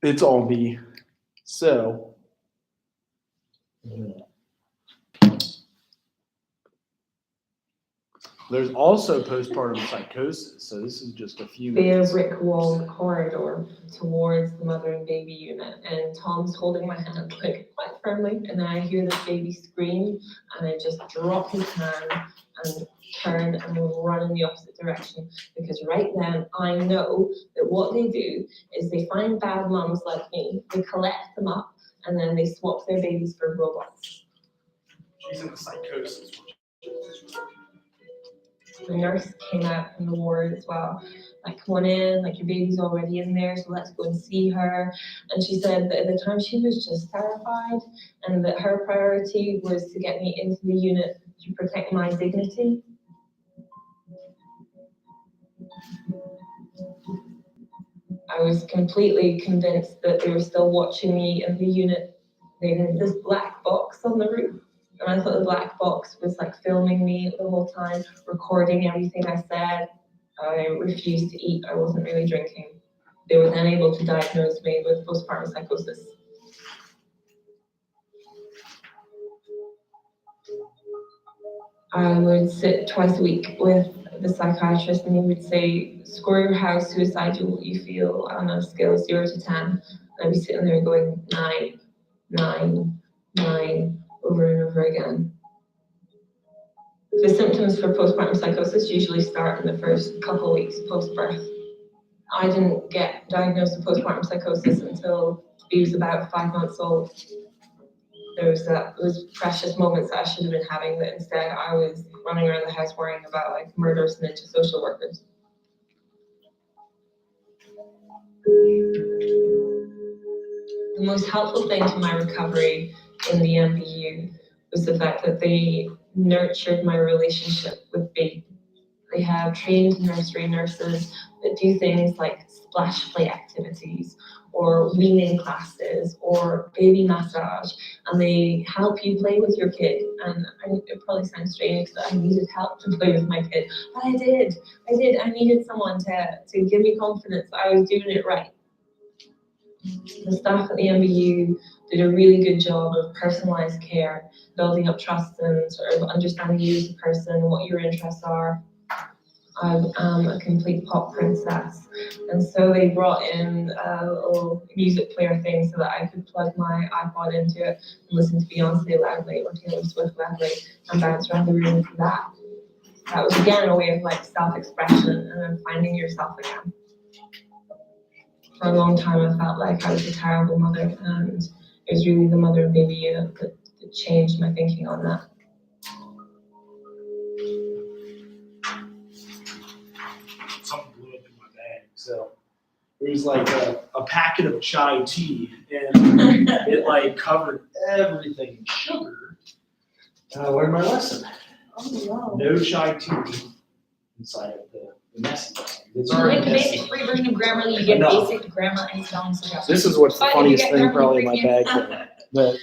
It's all me. So. There's also postpartum psychosis, so this is just a few minutes. Bare brick walled corridor towards the mother and baby unit, and Tom's holding my hand like quite firmly, and then I hear this baby scream, and I just drop his hand and turn and run in the opposite direction, because right then I know that what they do is they find bad mums like me, they collect them up, and then they swap their babies for robots. She's in a psychosis. The nurse came out from the ward as well. Like, come on in, like your baby's already in there, so let's go and see her. And she said that at the time she was just terrified, and that her priority was to get me into the unit to protect my dignity. I was completely convinced that they were still watching me in the unit. They had this black box on the roof. And I thought the black box was like filming me the whole time, recording everything I said. I refused to eat. I wasn't really drinking. They were then able to diagnose me with postpartum psychosis. I would sit twice a week with the psychiatrist, and he would say, score your how suicidal you feel on a scale of 0 to 10. And I'd be sitting there going 9, 9, 9, over and over again. The symptoms for postpartum psychosis usually start in the first couple of weeks post-birth. I didn't get diagnosed with postpartum psychosis until he was about 5 months old. There was those precious moments that I should have been having, that instead I was running around the house worrying about like murderous ninja social workers. The most helpful thing to my recovery in the MBU was the fact that they nurtured my relationship with baby. They have trained nursery nurses that do things like splash play activities or weaning classes or baby massage, and they help you play with your kid. And it probably sounds strange that I needed help to play with my kid, but I did. I needed someone to give me confidence that I was doing it right. The staff at the MBU did a really good job of personalized care, building up trust and sort of understanding you as a person, what your interests are. I am a complete pop princess, and so they brought in a little music player thing so that I could plug my iPod into it and listen to Beyonce loudly or Taylor Swift loudly and bounce around the room to that. That was again a way of like self-expression and then finding yourself again. For a long time I felt like I was a terrible mother, and it was really the mother and baby unit that changed my thinking on that. Something blew up in my bag. So it was like a packet of chai tea, and it like covered everything in sugar. And I learned my lesson. Oh, No chai tea inside of the messy bag. It's You already like the messy. basic free version of Grammarly, you get No. basic grammar and spelling suggestions. This is what's the But if funniest you get thing Grammarly probably in my Premium- bag though. But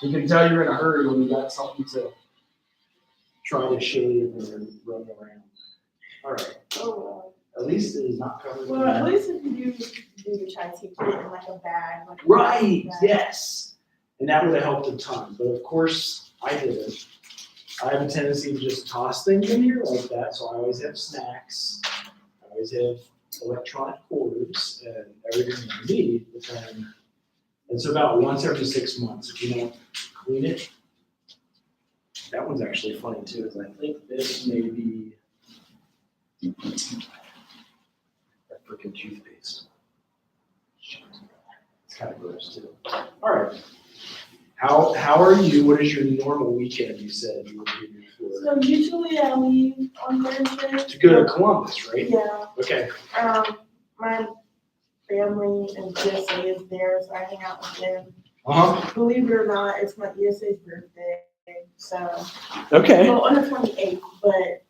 you can tell you're in a hurry when you got something to try to shave or run around. All right. Oh, At least it is not covered. well, at least if you do your chai tea, put it in like a bag. Like a Right, bag. yes. And that would have helped a ton. But of course, I didn't. I have a tendency to just toss things in here like that. So I always have snacks. I always have electronic cords and everything I need. But then it's about once every 6 months. If you don't clean it. That one's actually funny too, is I think this may be that freaking toothpaste. It's kind of gross too. All right. How are you? What is your normal weekend? You said you were here for So usually I leave on Thursday. to go to Columbus, right? Yeah, Okay. my family and GSA is there, so I hang out with them. Uh-huh. Believe it or not, it's my ESA's birthday, so, Okay. well, on the 28th, but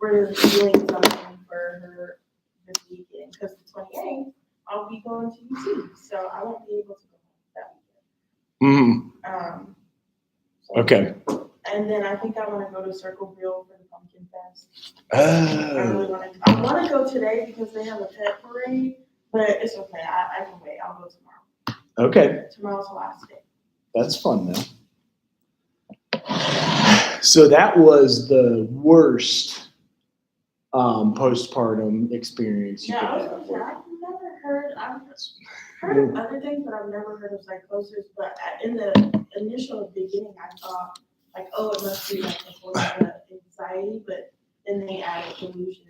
we're doing something for her this weekend, because the 28th, I'll be going to UC, so I won't be able to go that Mm-hmm. weekend. So- Okay. And then I think I wanna go to Circleville for the Pumpkin Fest. I Oh, really wanna go today because they have a pet parade, but it's okay, I can wait, I'll go tomorrow. okay. Tomorrow's the last day. That's fun though. So that was the worst postpartum experience you Yeah, I could was have. gonna say, I've heard of other things, but I've never heard of psychosis, but in the initial beginning, I thought, like, oh, it must be like a form of anxiety, but then they added delusions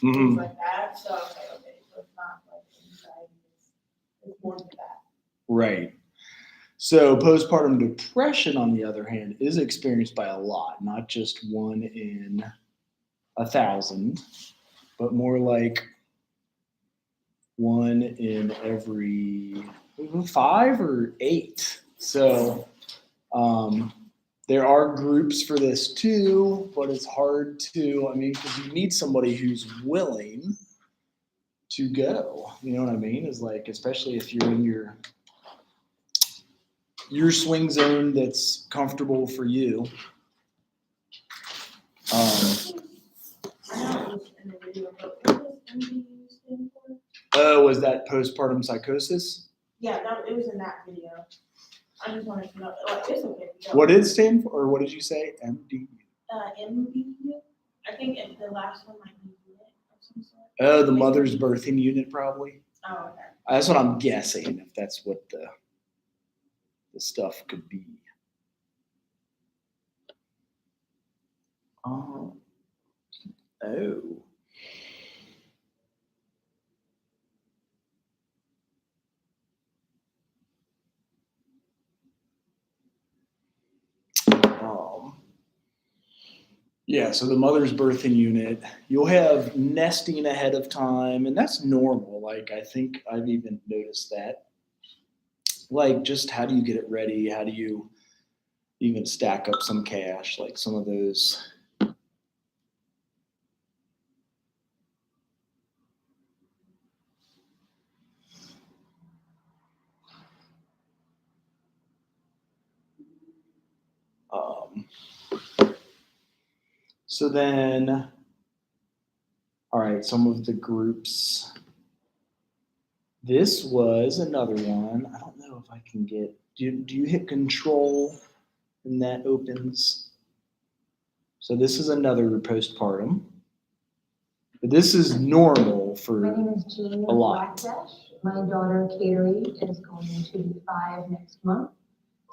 and Mhm. things like that, so I was like, okay, so it's not like anxiety, it's more than that. Right. So postpartum depression, on the other hand, is experienced by a lot, not just 1 in 1,000, but more like 1 in every 5 or 8. So there are groups for this too, but it's hard to, because you need somebody who's willing to go. You know what I mean? Is like, especially if you're in your swing zone that's comfortable for you. I know it was in the video, but what does MDU stand for? Oh, was that postpartum psychosis? Yeah, it was in that video. I just wanted to know, like, it's okay. if you don't. What did it stand for, or what did you say? MD. MBU. I think the last one might be unit of some sort. Oh, the mother's birthing unit, probably. Oh, okay. That's what I'm guessing, if that's what the stuff could be. Oh. Yeah, so the mother's birthing unit, you'll have nesting ahead of time, and that's normal. Like, I think I've even noticed that. Like, just how do you get it ready? How do you even stack up some cash? Like, some of those. So then, all right, some of the groups. This was another one. I don't know if I can get, do you hit control and that opens? So this is another postpartum. But this is normal My for name is Jean a lot. Blackdash. My daughter Cateri is going to be 5 next month.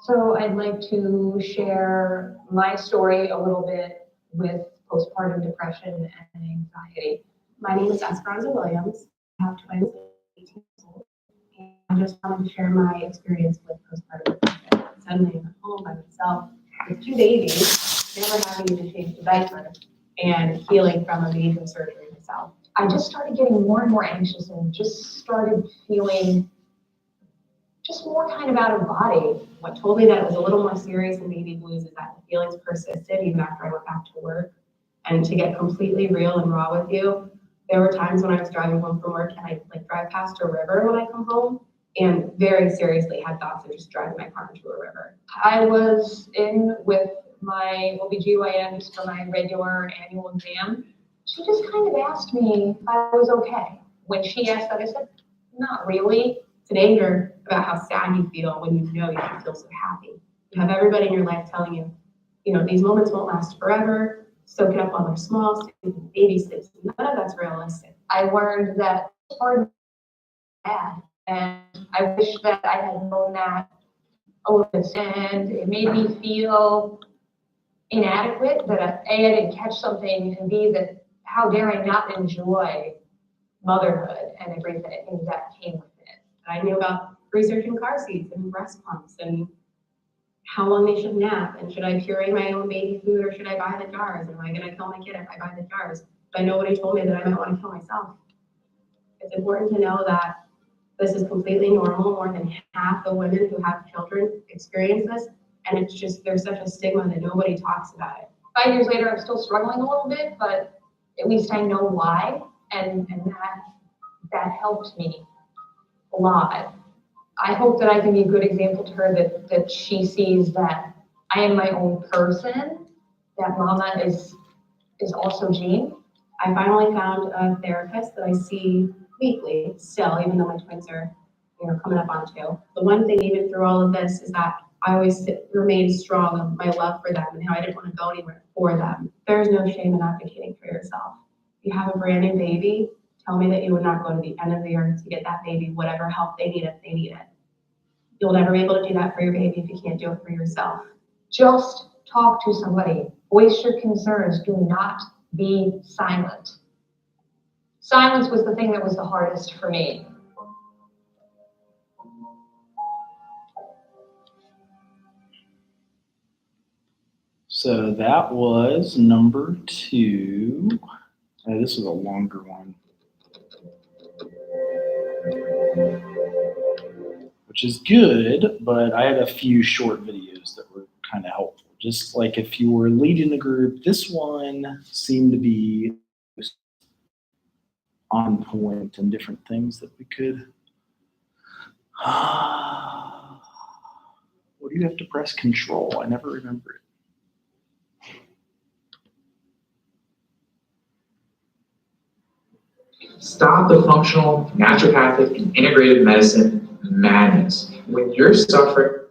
So I'd like to share my story a little bit with postpartum depression and anxiety. My name is Esperanza Williams. I have twins, 18 years old. And I just wanted to share my experience with postpartum depression. Suddenly I'm at home by myself with 2 babies, never having to change the diaper, and healing from a major surgery myself. I just started getting more and more anxious and just started feeling just more kind of out of body. What told me that it was a little more serious than baby blues is that the feelings persisted even after I went back to work. And to get completely real and raw with you, there were times when I was driving home from work and I'd like drive past a river when I come home and very seriously had thoughts of just driving my car into a river. I was in with my OBGYN just for my regular annual exam. She just kind of asked me if I was okay. When she asked that, I said, not really. It's an anger about how sad you feel when you know you should feel so happy. You have everybody in your life telling you, these moments won't last forever. Soak it up while they're small, baby sleeps. None of that's realistic. I learned that part of bad, and I wish that I had known that. And it made me feel inadequate that A, I didn't catch something, and B, that how dare I not enjoy motherhood and everything that came with it. I knew about researching car seats and breast pumps and how long they should nap, and should I puree my own baby food or should I buy the jars? Am I gonna kill my kid if I buy the jars? But nobody told me that I might want to kill myself. It's important to know that this is completely normal. More than half the women who have children experience this, and it's just, there's such a stigma that nobody talks about it. 5 years later, I'm still struggling a little bit, but at least I know why, and that helped me a lot. I hope that I can be a good example to her, that she sees that I am my own person, that mama is is also Jean. I finally found a therapist that I see weekly still, even though my twins are, coming up on 2. The one thing even through all of this is that I always remain strong of my love for them and how I didn't want to go anywhere for them. There's no shame in advocating for yourself. If you have a brand new baby, tell me that you would not go to the end of the earth to get that baby whatever help they need if they need it. You'll never be able to do that for your baby if you can't do it for yourself. Just talk to somebody. Voice your concerns. Do not be silent. Silence was the thing that was the hardest for me. So that was number 2. This was a longer one, which is good, but I had a few short videos that were kind of helpful. Just like if you were leading a group, this one seemed to be on point and different things that we could. What do you have to press control? I never remember it. Stop the functional, naturopathic, and integrated medicine madness. When you're suffering,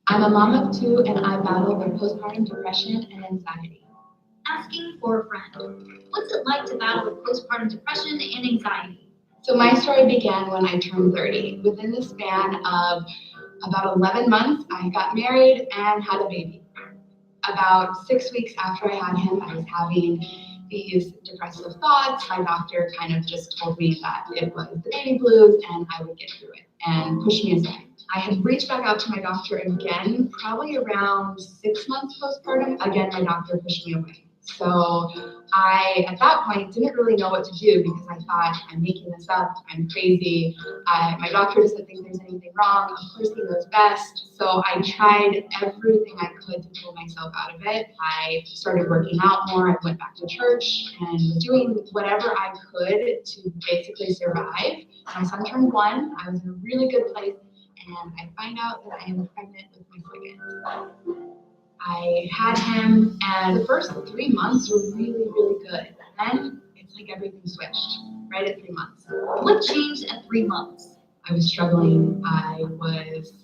I'm a mom of 2 and I battle with postpartum depression and anxiety. Asking for a friend. What's it like to battle with postpartum depression and anxiety? So my story began when I turned 30. Within the span of about 11 months, I got married and had a baby. About 6 weeks after I had him, I was having these depressive thoughts. My doctor kind of just told me that it was the baby blues and I would get through it and pushed me aside. I had reached back out to my doctor again, probably around 6 months postpartum. Again, my doctor pushed me away. So I, at that point, didn't really know what to do because I thought, I'm making this up, I'm crazy. My doctor doesn't think there's anything wrong. Of course, he knows best. So I tried everything I could to pull myself out of it. I started working out more. I went back to church and was doing whatever I could to basically survive. My son turned 1. I was in a really good place. And I find out that I am pregnant with my 2nd. I had him, and the first 3 months were really, really good. Then it's like everything switched right at 3 months. What changed at 3 months? I was struggling. I was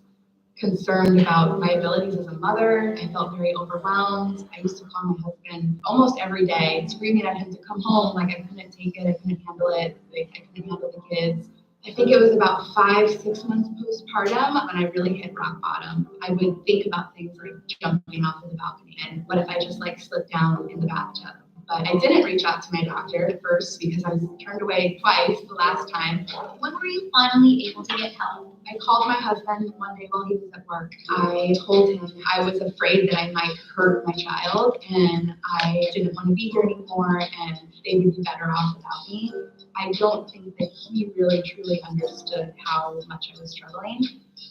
concerned about my abilities as a mother. I felt very overwhelmed. I used to call my husband almost every day, screaming at him to come home. Like I couldn't take it. I couldn't handle it. Like I couldn't handle the kids. I think it was about 5-6 months postpartum when I really hit rock bottom. I would think about things like jumping off of the balcony and what if I just like slipped down in the bathtub. But I didn't reach out to my doctor at first because I was turned away twice the last time. When were you finally able to get help? I called my husband one day while he was at work. I told him I was afraid that I might hurt my child and I didn't want to be here anymore and they would be better off without me. I don't think that he really truly understood how much I was struggling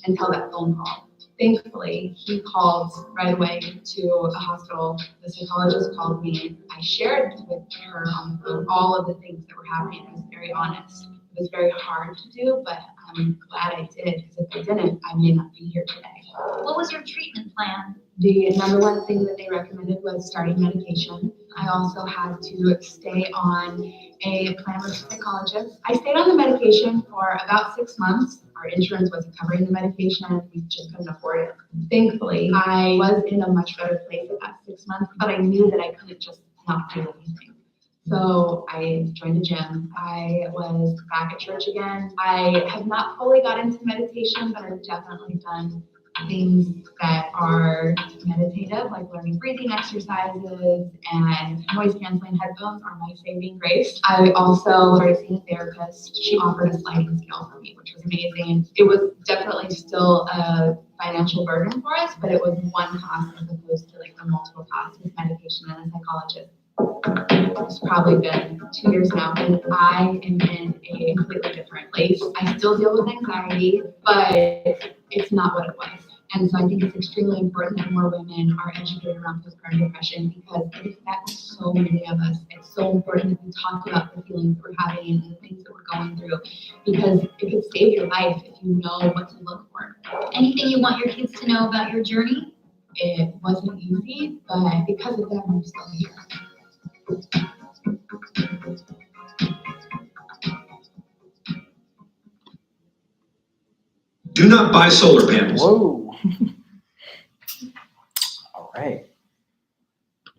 until that phone call. Thankfully, he called right away to a hospital. The psychologist called me. I shared with her on the phone all of the things that were happening. I was very honest. It was very hard to do, but I'm glad I did, because if I didn't, I may not be here today. What was your treatment plan? The number one thing that they recommended was starting medication. I also had to stay on a plan with a psychologist. I stayed on the medication for about 6 months. Our insurance wasn't covering the medication. We just couldn't afford it. Thankfully, I was in a much better place at that 6 months, but I knew that I couldn't just not do anything. So I joined the gym. I was back at church again. I have not fully got into meditation, but I've definitely done things that are meditative, like learning breathing exercises, and noise canceling headphones are my saving grace. I also started seeing a therapist. She offered a sliding scale for me, which was amazing. It was definitely still a financial burden for us, but it was one cost as opposed to like the multiple costs with medication and a psychologist. It's probably been 2 years now, and I am in a completely different place. I still deal with anxiety, but it's not what it was. And so I think it's extremely important that more women are educated around postpartum depression because it affects so many of us. It's so important that we talk about the feelings we're having and the things that we're going through because it could save your life if you know what to look for. Anything you want your kids to know about your journey? It wasn't easy, but because of them, I'm still here. Do not buy solar panels. Whoa. All right.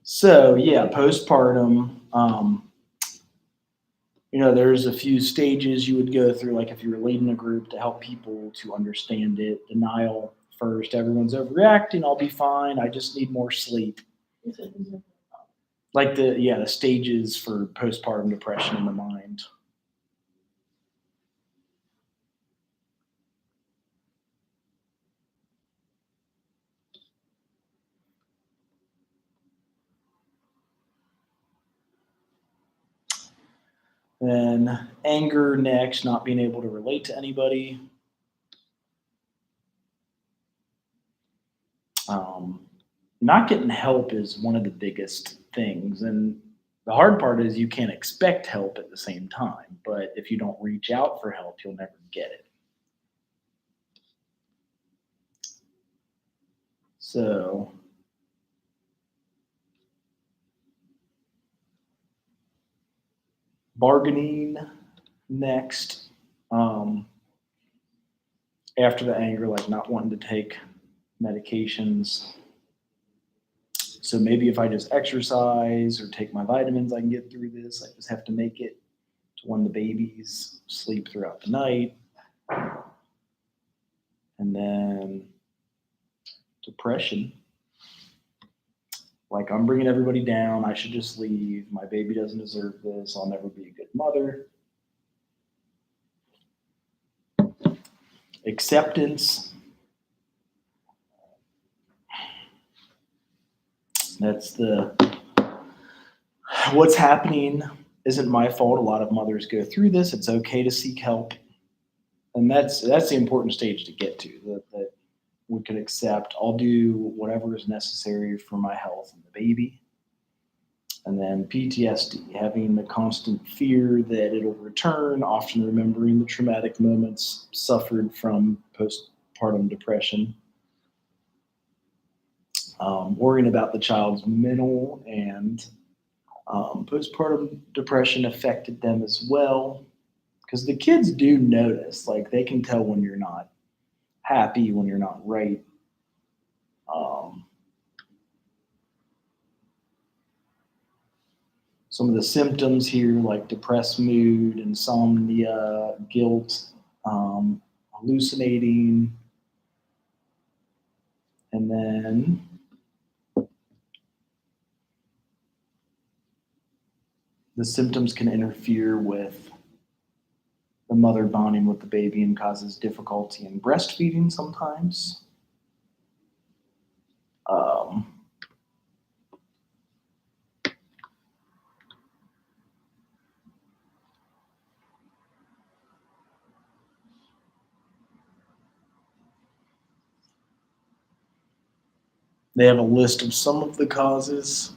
So yeah, postpartum, there's a few stages you would go through, like if you were leading a group to help people to understand it. Denial first, everyone's overreacting, I'll be fine, I just need more sleep. Like the stages for postpartum depression in the mind. Then anger next, not being able to relate to anybody. Not getting help is one of the biggest things. And the hard part is you can't expect help at the same time. But if you don't reach out for help, you'll never get it. So bargaining next. After the anger, like not wanting to take medications. So maybe if I just exercise or take my vitamins, I can get through this. I just have to make it to when the babies sleep throughout the night. And then depression. Like, I'm bringing everybody down. I should just leave. My baby doesn't deserve this. I'll never be a good mother. Acceptance. That's what's happening isn't my fault. A lot of mothers go through this. It's okay to seek help. And that's the important stage to get to, that we can accept. I'll do whatever is necessary for my health and the baby. And then PTSD, having the constant fear that it'll return, often remembering the traumatic moments suffered from postpartum depression. Worrying about the child's mental and postpartum depression affected them as well. Because the kids do notice, like they can tell when you're not happy, when you're not right. Some of the symptoms here, like depressed mood, insomnia, guilt, hallucinating, and then the symptoms can interfere with the mother bonding with the baby and causes difficulty in breastfeeding sometimes. They have a list of some of the causes.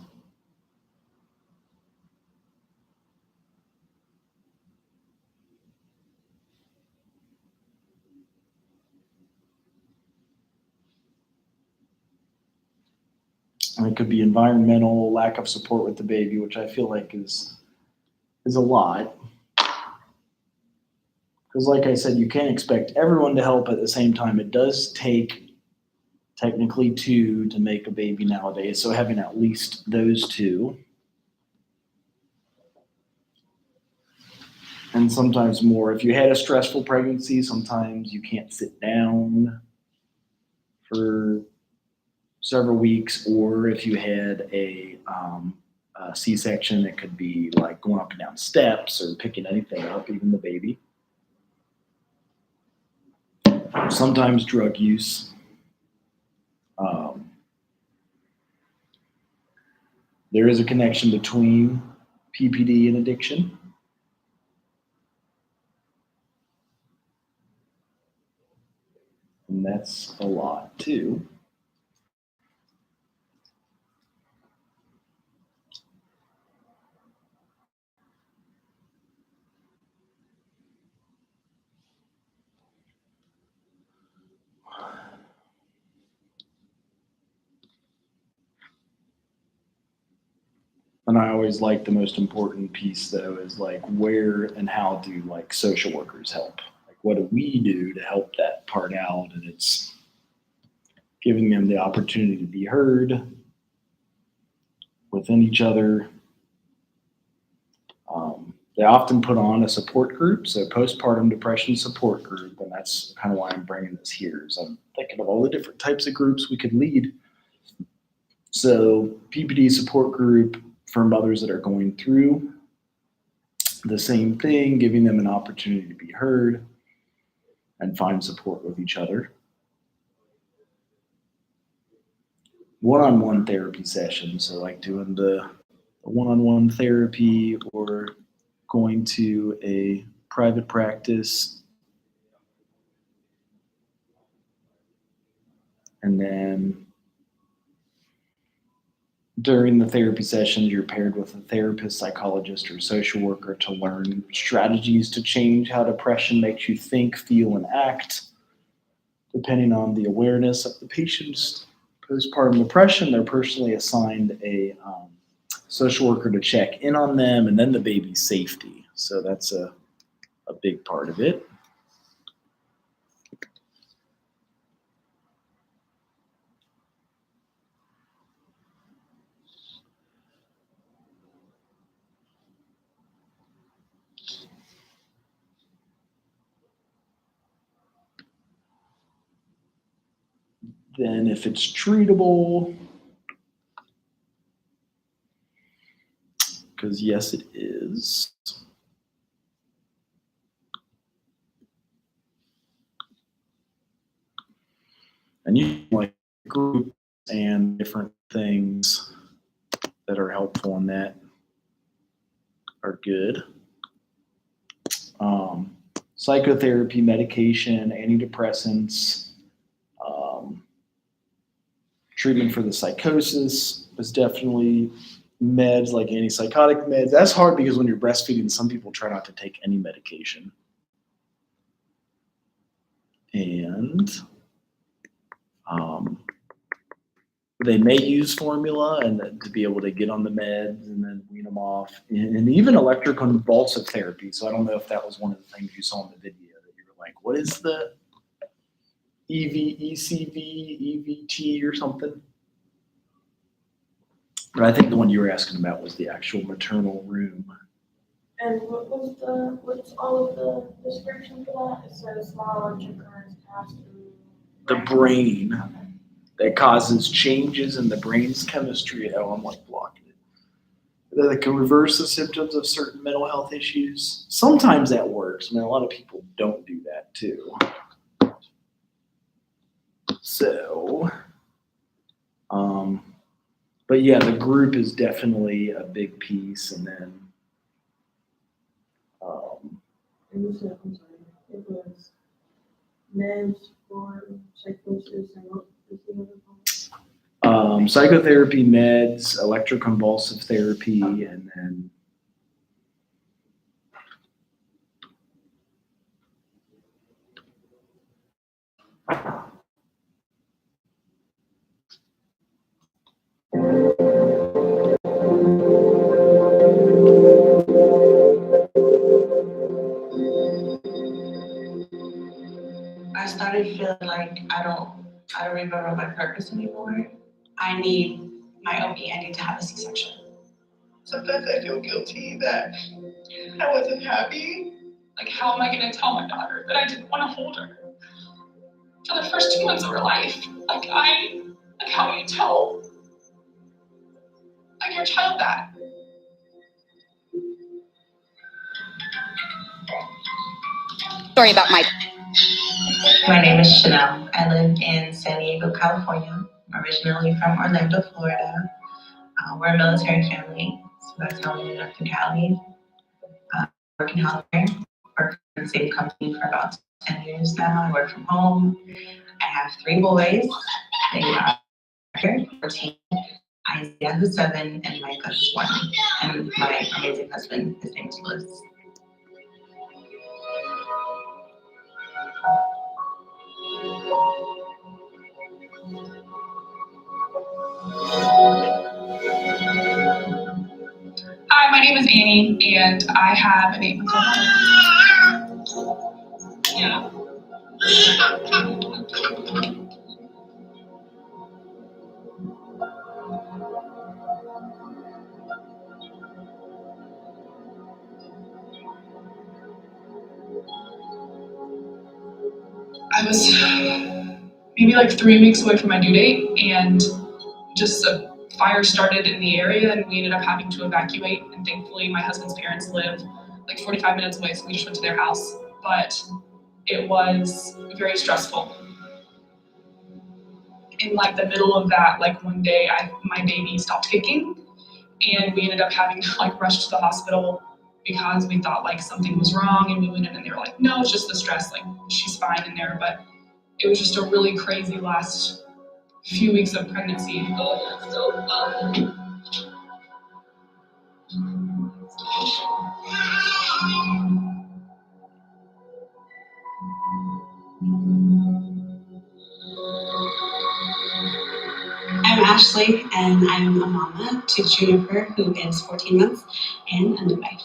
And it could be environmental, lack of support with the baby, which I feel like is a lot. Because like I said, you can't expect everyone to help at the same time. It does take technically 2 to make a baby nowadays. So having at least those 2. And sometimes more. If you had a stressful pregnancy, sometimes you can't sit down for several weeks. Or if you had a C-section, it could be like going up and down steps or picking anything up, even the baby. Sometimes drug use. There is a connection between PPD and addiction. And that's a lot too. And I always like the most important piece though is like where and how do like social workers help? Like what do we do to help that part out? And it's giving them the opportunity to be heard within each other. They often put on a support group, so postpartum depression support group, and that's kind of why I'm bringing this here. Is I'm thinking of all the different types of groups we could lead. So PPD support group for mothers that are going through the same thing, giving them an opportunity to be heard and find support with each other. One-on-one therapy sessions, so like doing the one-on-one therapy or going to a private practice. And then during the therapy sessions, you're paired with a therapist, psychologist, or social worker to learn strategies to change how depression makes you think, feel, and act. Depending on the awareness of the patient's postpartum depression, they're personally assigned a social worker to check in on them, and then the baby's safety. So that's a big part of it. Then if it's treatable, because yes, it is. And you like groups and different things that are helpful in that are good. Psychotherapy, medication, antidepressants, treatment for the psychosis is definitely meds like antipsychotic meds. That's hard because when you're breastfeeding, some people try not to take any medication. And they may use formula and to be able to get on the meds and then wean them off. And even electroconvulsive therapy. So I don't know if that was one of the things you saw in the video that you were like, what is the ECV, EVT or something? But I think the one you were asking about was the actual maternal room. And what's all of the description for that? It says small electric currents pass through The brain that causes changes in the brain's chemistry. Oh, I'm like blocking it. That can reverse the symptoms of certain mental health issues. Sometimes that works. I mean, a lot of people don't do that too. So, but yeah, the group is definitely a big piece. And then, And you said, I'm sorry, it was meds for psychosis and what was the other one? psychotherapy, meds, electroconvulsive therapy, and then I started feeling like I don't remember my purpose anymore. I need my OB. I need to have a C-section. Sometimes I feel guilty that I wasn't happy. Like, how am I going to tell my daughter that I didn't want to hold her for the first 2 months of her life? Like, how do you tell your child that? Story about my. My name is Chanel. I live in San Diego, California. I'm originally from Orlando, Florida. We're a military family, so that's how we ended up in Cali. Work in healthcare. Worked in the same company for about 10 years now. I work from home. I have 3 boys. They are 14, Isaiah, who's 7, and Micah, who's 1. And my amazing husband, his name is Bliss. and I have an 8-month-old daughter. Yeah. I was maybe like 3 weeks away from my due date, and just a fire started in the area, and we ended up having to evacuate. And thankfully, my husband's parents live like 45 minutes away, so we just went to their house. But it was very stressful. In like the middle of that, like one day, my baby stopped kicking, and we ended up having to like rush to the hospital because we thought like something was wrong, and we went in and they were like, no, it's just the stress, like she's fine in there. But it was just a really crazy last few weeks of pregnancy. Oh, that's so fun. I'm Ashley, and I'm a mama to Juniper, who is 14 months and a midwife.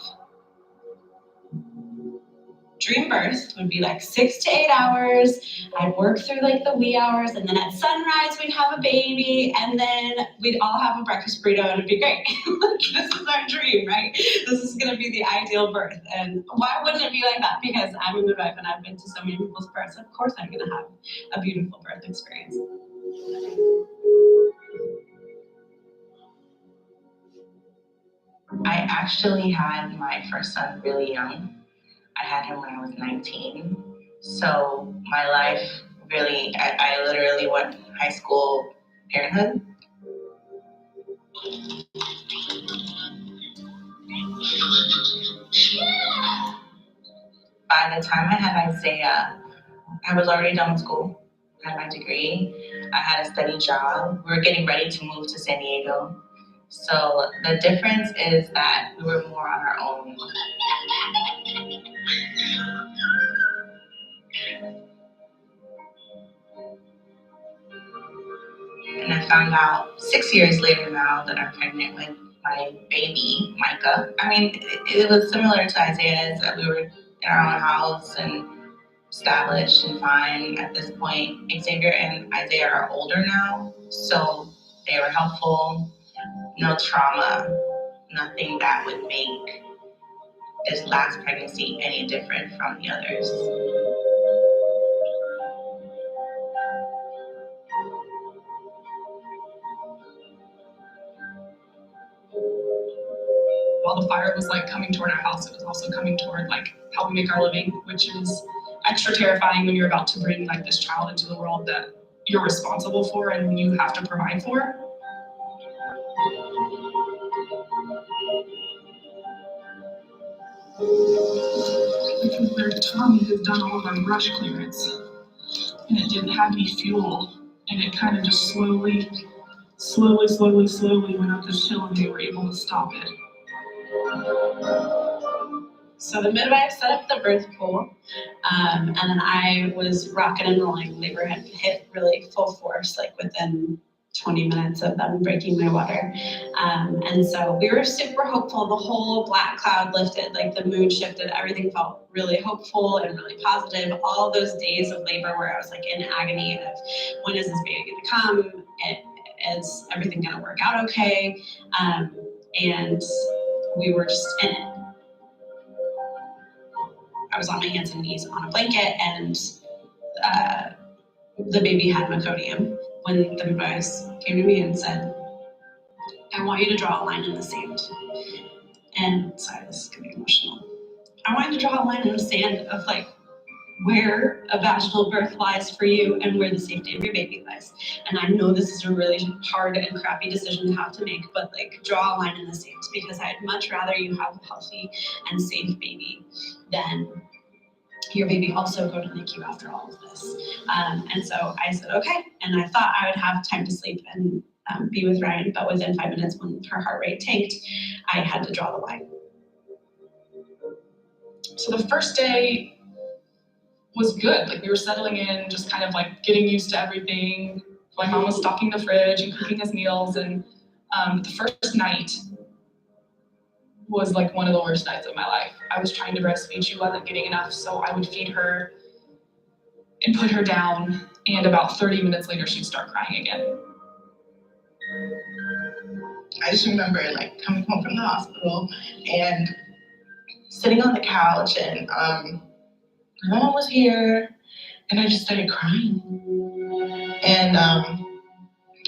Dream birth would be like 6 to 8 hours. I'd work through like the wee hours, and then at sunrise we'd have a baby, and then we'd all have a breakfast burrito, and it'd be great. This is our dream, right? This is gonna be the ideal birth. And why wouldn't it be like that? Because I'm a midwife and I've been to so many people's births. Of course I'm gonna have a beautiful birth experience. I actually had my first son really young. I had him when I was 19. So my life really, I literally went high school parenthood. By the time I had Isaiah, I was already done with school. I had my degree. I had a steady job. We were getting ready to move to San Diego. So the difference is that we were more on our own. And I found out 6 years later now that I'm pregnant with my baby, Micah. I mean, it was similar to Isaiah's, that we were in our own house and established and fine at this point. Xavier and Isaiah are older now, so they were helpful. No trauma, nothing that would make this last pregnancy any different from the others. While the fire was like coming toward our house, it was also coming toward like how we make our living, which is extra terrifying when you're about to bring like this child into the world that you're responsible for and you have to provide for. Because their Tommy has done all of our brush clearance, and it didn't have any fuel, and it kind of just slowly went up this hill, and they were able to stop it. So the midwife set up the birth pool, and then I was rocking and rolling. Labor had hit really full force, like within 20 minutes of them breaking my water. And so we were super hopeful. The whole black cloud lifted, like the mood shifted. Everything felt really hopeful and really positive. All those days of labor where I was like in agony of when is this baby gonna come? Is everything gonna work out okay? And we were just in it. I was on my hands and knees on a blanket, and the baby had meconium. When the midwives came to me and said, I want you to draw a line in the sand. And sorry, this is gonna be emotional. I want you to draw a line in the sand of like where a vaginal birth lies for you and where the safety of your baby lies. And I know this is a really hard and crappy decision to have to make, but like draw a line in the sand, because I'd much rather you have a healthy and safe baby than your baby also go to NICU after all of this. And so I said, okay. And I thought I would have time to sleep and be with Ryan, but within 5 minutes when her heart rate tanked, I had to draw the line. So the first day was good. Like we were settling in, just kind of like getting used to everything. My mom was stocking the fridge and cooking us meals. And the first night was like one of the worst nights of my life. I was trying to breastfeed, she wasn't getting enough, so I would feed her and put her down, and about 30 minutes later, she'd start crying again. I just remember like coming home from the hospital and sitting on the couch, and my mom was here, and I just started crying. And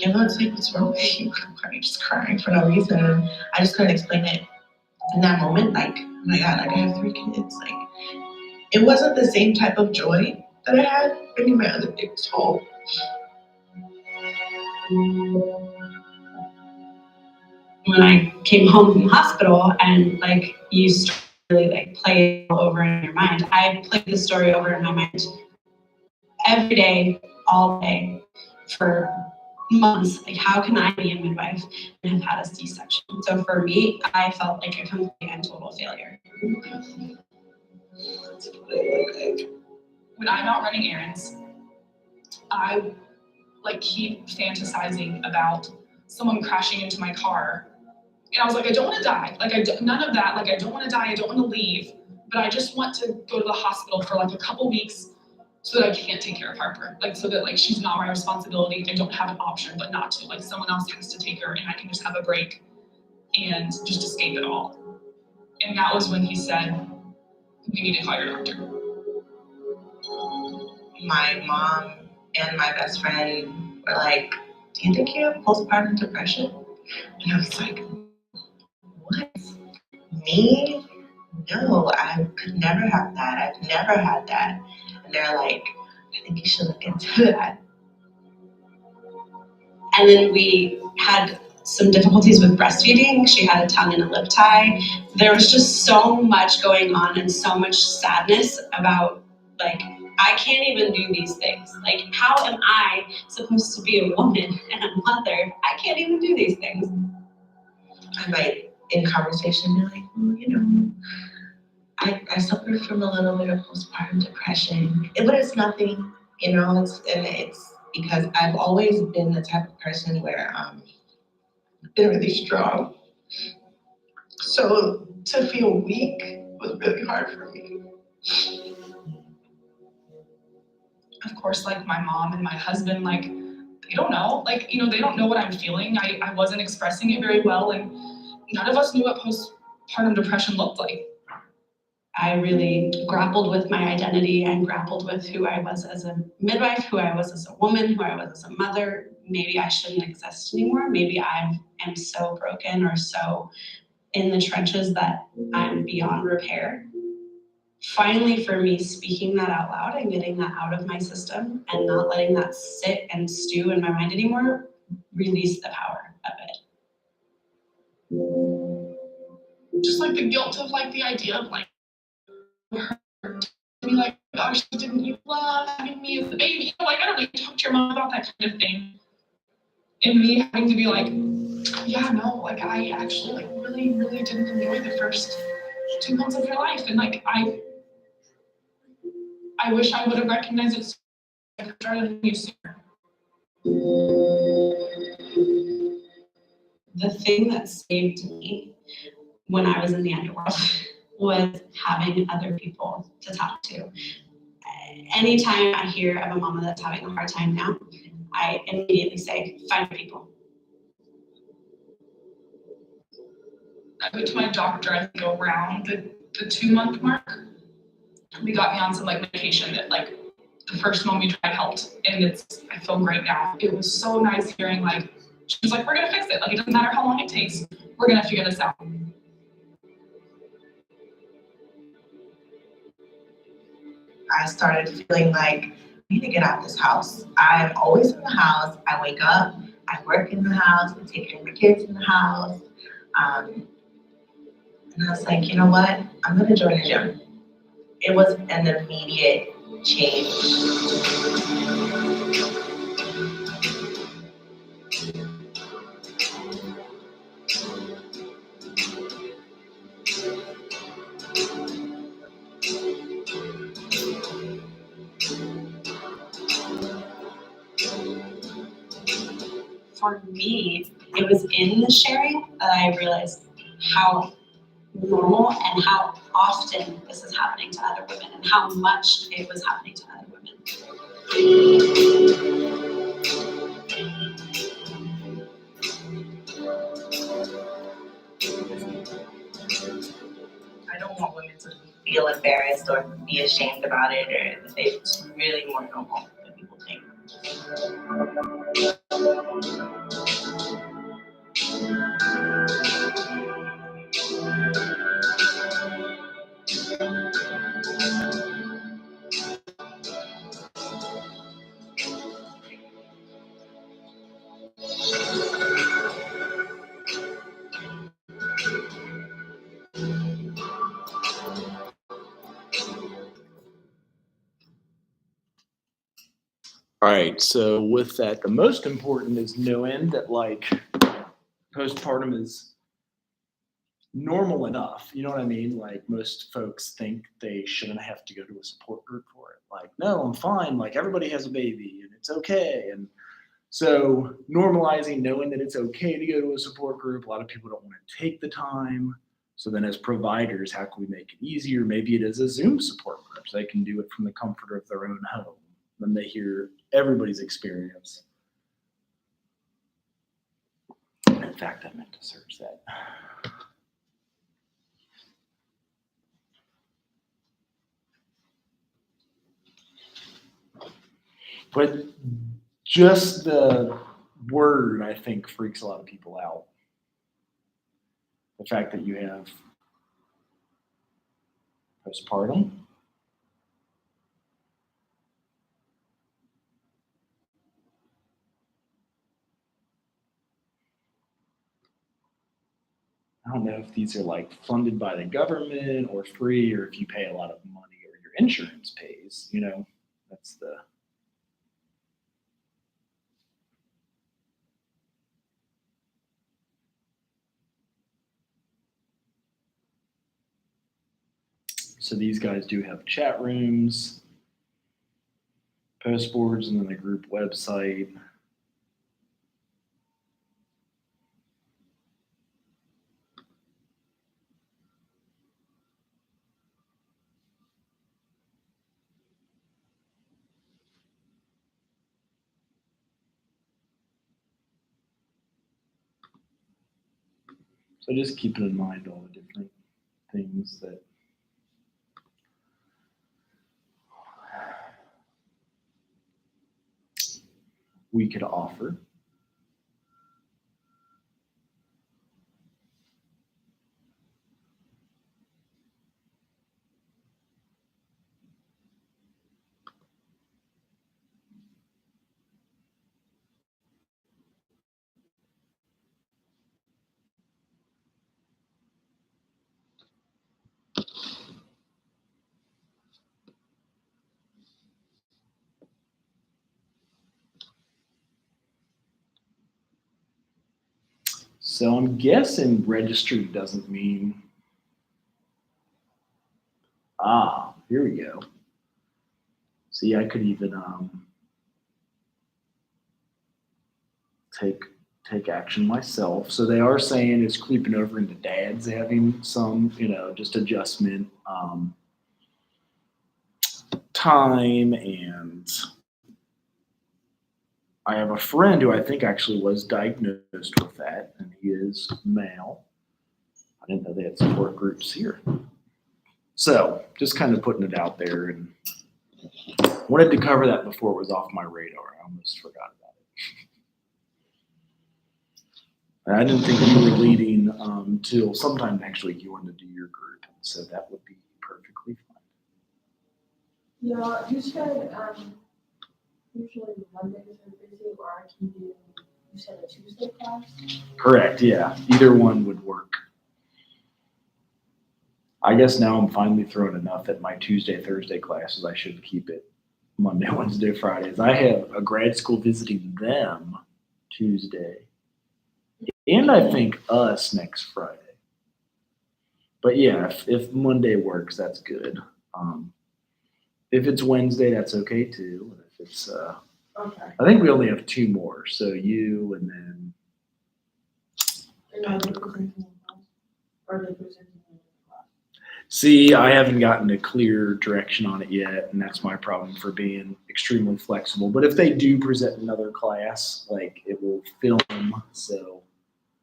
everyone's like, "What's wrong with you? Why are you just crying for no reason?" And I just couldn't explain it in that moment. Like, oh my God, like I have 3 kids. Like, it wasn't the same type of joy that I had bringing my other kids home. When I came home from the hospital and like you start to really like play it all over in your mind, I played the story over in my mind every day, all day, for months. Like, how can I be a midwife and have had a C-section? So for me, I felt like a complete and total failure. When I'm out running errands, I like keep fantasizing about someone crashing into my car. And I was like, I don't want to die. Like, none of that. Like, I don't want to die. I don't want to leave. But I just want to go to the hospital for like a couple weeks so that I can't take care of Harper. Like, so that like she's not my responsibility. I don't have an option but not to. Like, someone else has to take her and I can just have a break and just escape it all. And that was when he said, we need to call your doctor. My mom and my best friend were like, "Do you think you have postpartum depression?" And I was like, "What? Me? No, I could never have that. I've never had that." And they're like, "I think you should look into that." And then we had some difficulties with breastfeeding. She had a tongue and a lip tie. There was just so much going on and so much sadness about, like, I can't even do these things. Like, how am I supposed to be a woman and a mother? I can't even do these things. I might, in conversation, be like, "Well, you know, I suffer from a little bit of postpartum depression, but it's nothing, you know." It's because I've always been the type of person where been really strong. So to feel weak was really hard for me. Of course, like, my mom and my husband, like, they don't know. Like, you know, they don't know what I'm feeling. I wasn't expressing it very well, and none of us knew what postpartum depression looked like. I really grappled with my identity and grappled with who I was as a midwife, who I was as a woman, who I was as a mother. Maybe I shouldn't exist anymore. Maybe I am so broken or so in the trenches that I'm beyond repair. Finally, for me, speaking that out loud and getting that out of my system and not letting that sit and stew in my mind anymore, released the power of it. Just like the guilt of like the idea of like her being like, gosh, didn't you love having me as a baby? You know, like, I don't know, you talk to your mom about that kind of thing. And me having to be like, yeah, no, like, I actually like really, really didn't enjoy the first 2 months of your life. And like, I wish I would have recognized it sooner. I started you sooner. The thing that saved me when I was in the underworld was having other people to talk to. Anytime I hear of a mama that's having a hard time now, I immediately say, find people. I went to my doctor, I think, around the 2-month mark. They got me on some like medication that like the first one we tried helped, and I feel great now. It was so nice hearing like, she was like, we're gonna fix it. Like, it doesn't matter how long it takes. We're gonna figure this out. I started feeling like, I need to get out of this house. I'm always in the house. I wake up, I work in the house, I take care of the kids in the house. And I was like, you know what? I'm gonna join a gym. It was an immediate change. For me, it was in the sharing that I realized how normal and how often this is happening to other women and how much it was happening to other women. I don't want women to feel embarrassed or be ashamed about it, or that it's really more normal than people think. All right, so with that, the most important is knowing that like postpartum is normal enough. You know what I mean? Like most folks think they shouldn't have to go to a support group for it. Like, no, I'm fine. Like everybody has a baby and it's okay. And so normalizing, knowing that it's okay to go to a support group. A lot of people don't want to take the time. So then as providers, how can we make it easier? Maybe it is a Zoom support group so they can do it from the comfort of their own home. Then they hear everybody's experience. In fact, I meant to search that. But just the word, I think, freaks a lot of people out. The fact that you have postpartum, I don't know if these are like funded by the government or free, or if you pay a lot of money or your insurance pays, you know, that's the. So these guys do have chat rooms, post boards, and then the group website. So just keeping in mind all the different things that we could offer. So I'm guessing registry doesn't mean, here we go. See, I could even take action myself. So they are saying it's creeping over into dads having some, you know, just adjustment time. And I have a friend who I think actually was diagnosed with that, and he is male. I didn't know they had support groups here. So just kind of putting it out there, and wanted to cover that before it was off my radar. I almost forgot about it. And I didn't think you were leading till sometime next week. You wanted to do your group, so that would be perfectly fine. Yeah, you said usually Mondays are busy, or I can do, you said a Tuesday class? Correct, yeah. Either one would work. I guess now I'm finally throwing enough at my Tuesday, Thursday classes. I should keep it Monday, Wednesday, Fridays. I have a grad school visiting them Tuesday. And I think us next Friday. But yeah, if Monday works, that's good. If it's Wednesday, that's okay too. If it's, Okay. I think we only have 2 more. So you and then. And are they presenting in class? Or are they presenting in? See, I haven't gotten a clear direction on it yet, and that's my problem for being extremely flexible. But if they do present another class, like it will film, so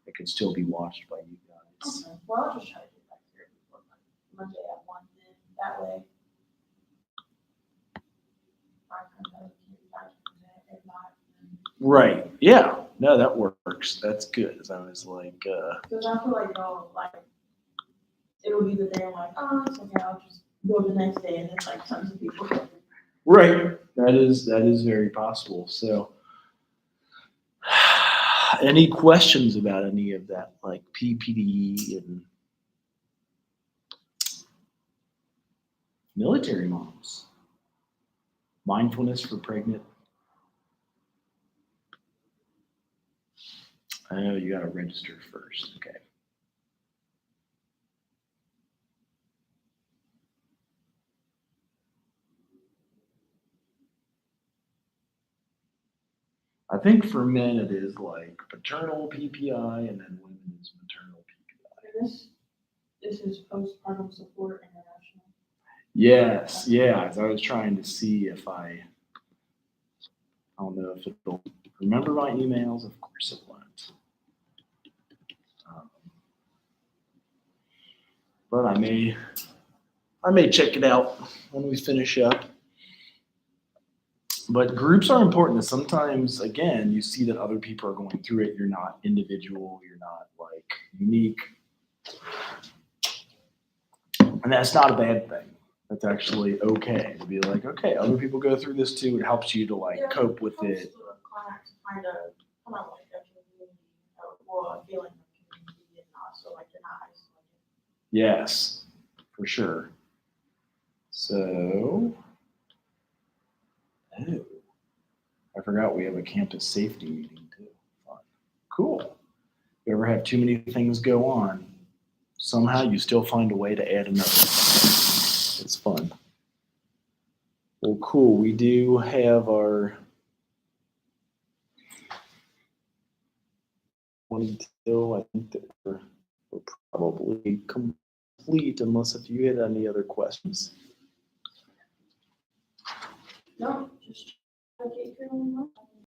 it can still be watched by you guys. Okay, well, I'll just try to get back here before Monday at 1 then, that way. I can present, if not, then. Right. Yeah. No, that works. That's good. As I was like, Because I feel like, it'll be the day I'm like, oh, it's okay, I'll just go the next day and it's like tons of people. right. That is very possible. So, any questions about any of that, like PPD and military moms? Mindfulness for pregnant. I know you got to register first. Okay. I think for men it is like paternal PPI and then women is maternal PPI. This is postpartum support international. Yes, yeah. I was trying to see if I don't know if it'll remember my emails. Of course it won't. But I may check it out when we finish up. But groups are important. Sometimes, again, you see that other people are going through it. You're not individual. You're not like unique. And that's not a bad thing. That's actually okay to be like, okay, other people go through this too. It helps you to like cope with it. Clients find a kind of like a community, or a feeling of community, and also like you're not isolated. Yes, for sure. So, oh, I forgot we have a campus safety meeting too. Fun. Cool. If you ever have too many things go on, somehow you still find a way to add another. It's fun. Well, cool. We do have our 22. I think that we're probably complete unless if you had any other questions. No, just try to get through.